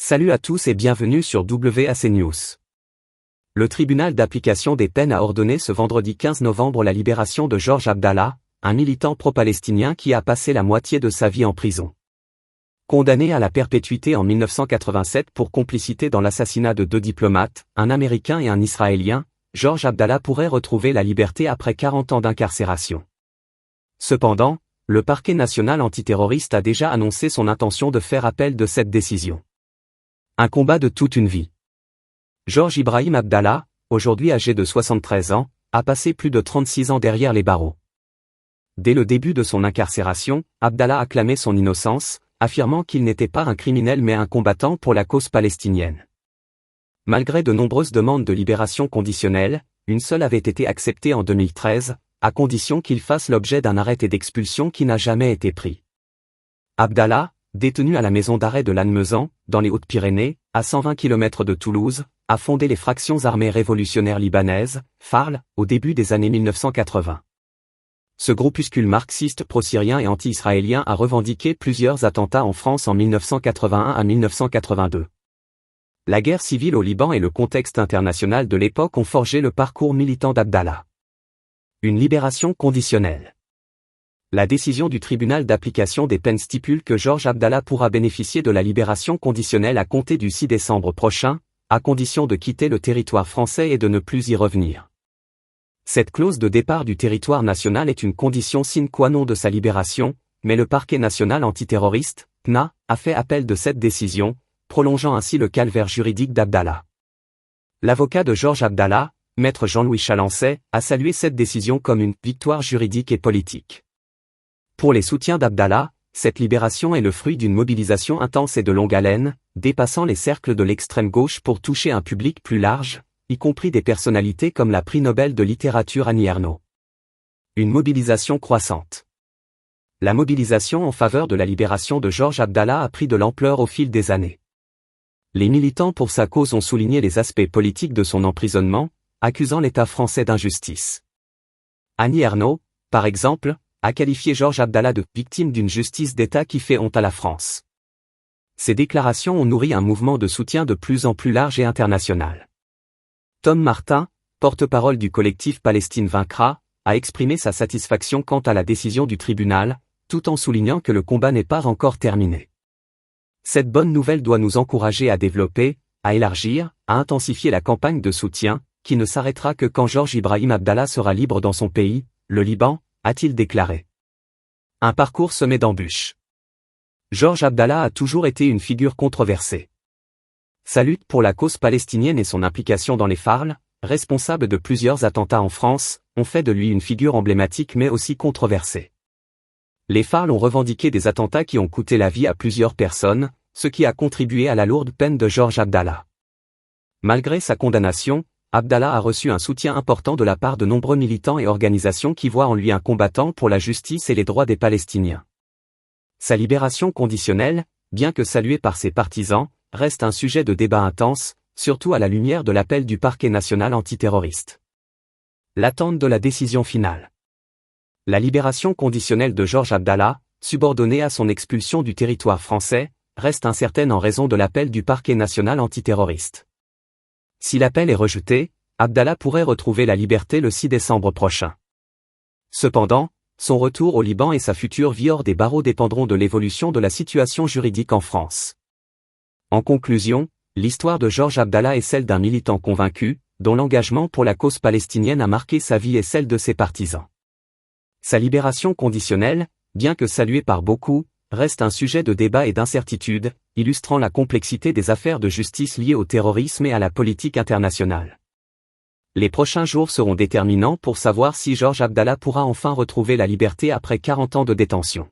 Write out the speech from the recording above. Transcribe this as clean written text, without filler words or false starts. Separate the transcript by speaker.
Speaker 1: Salut à tous et bienvenue sur WAC News. Le tribunal d'application des peines a ordonné ce vendredi 15 novembre la libération de Georges Abdallah, un militant pro-palestinien qui a passé la moitié de sa vie en prison. Condamné à la perpétuité en 1987 pour complicité dans l'assassinat de deux diplomates, un Américain et un Israélien, Georges Abdallah pourrait retrouver la liberté après 40 ans d'incarcération. Cependant, le parquet national antiterroriste a déjà annoncé son intention de faire appel de cette décision. Un combat de toute une vie. Georges Ibrahim Abdallah, aujourd'hui âgé de 73 ans, a passé plus de 36 ans derrière les barreaux. Dès le début de son incarcération, Abdallah a clamé son innocence, affirmant qu'il n'était pas un criminel mais un combattant pour la cause palestinienne. Malgré de nombreuses demandes de libération conditionnelle, une seule avait été acceptée en 2013, à condition qu'il fasse l'objet d'un arrêté d'expulsion qui n'a jamais été pris. Abdallah, détenu à la maison d'arrêt de Lannemezan, dans les Hautes-Pyrénées, à 120 km de Toulouse, a fondé les fractions armées révolutionnaires libanaises, FARL, au début des années 1980. Ce groupuscule marxiste pro-syrien et anti-israélien a revendiqué plusieurs attentats en France en 1981 à 1982. La guerre civile au Liban et le contexte international de l'époque ont forgé le parcours militant d'Abdallah. Une libération conditionnelle. La décision du tribunal d'application des peines stipule que Georges Abdallah pourra bénéficier de la libération conditionnelle à compter du 6 décembre prochain, à condition de quitter le territoire français et de ne plus y revenir. Cette clause de départ du territoire national est une condition sine qua non de sa libération, mais le parquet national antiterroriste, PNA, a fait appel de cette décision, prolongeant ainsi le calvaire juridique d'Abdallah. L'avocat de Georges Abdallah, maître Jean-Louis Chalancet, a salué cette décision comme une victoire juridique et politique. Pour les soutiens d'Abdallah, cette libération est le fruit d'une mobilisation intense et de longue haleine, dépassant les cercles de l'extrême gauche pour toucher un public plus large, y compris des personnalités comme la prix Nobel de littérature Annie Ernaux. Une mobilisation croissante. La mobilisation en faveur de la libération de Georges Abdallah a pris de l'ampleur au fil des années. Les militants pour sa cause ont souligné les aspects politiques de son emprisonnement, accusant l'État français d'injustice. Annie Ernaux, par exemple, a qualifié Georges Abdallah de « victime d'une justice d'État qui fait honte à la France ». Ces déclarations ont nourri un mouvement de soutien de plus en plus large et international. Tom Martin, porte-parole du collectif Palestine vaincra, a exprimé sa satisfaction quant à la décision du tribunal, tout en soulignant que le combat n'est pas encore terminé. Cette bonne nouvelle doit nous encourager à développer, à élargir, à intensifier la campagne de soutien, qui ne s'arrêtera que quand Georges Ibrahim Abdallah sera libre dans son pays, le Liban, a-t-il déclaré. Un parcours semé d'embûches. Georges Abdallah a toujours été une figure controversée. Sa lutte pour la cause palestinienne et son implication dans les FARL, responsables de plusieurs attentats en France, ont fait de lui une figure emblématique mais aussi controversée. Les FARL ont revendiqué des attentats qui ont coûté la vie à plusieurs personnes, ce qui a contribué à la lourde peine de Georges Abdallah. Malgré sa condamnation, Abdallah a reçu un soutien important de la part de nombreux militants et organisations qui voient en lui un combattant pour la justice et les droits des Palestiniens. Sa libération conditionnelle, bien que saluée par ses partisans, reste un sujet de débat intense, surtout à la lumière de l'appel du parquet national antiterroriste. L'attente de la décision finale. La libération conditionnelle de Georges Abdallah, subordonnée à son expulsion du territoire français, reste incertaine en raison de l'appel du parquet national antiterroriste. Si l'appel est rejeté, Abdallah pourrait retrouver la liberté le 6 décembre prochain. Cependant, son retour au Liban et sa future vie hors des barreaux dépendront de l'évolution de la situation juridique en France. En conclusion, l'histoire de Georges Abdallah est celle d'un militant convaincu, dont l'engagement pour la cause palestinienne a marqué sa vie et celle de ses partisans. Sa libération conditionnelle, bien que saluée par beaucoup, reste un sujet de débat et d'incertitude, illustrant la complexité des affaires de justice liées au terrorisme et à la politique internationale. Les prochains jours seront déterminants pour savoir si Georges Abdallah pourra enfin retrouver la liberté après 40 ans de détention.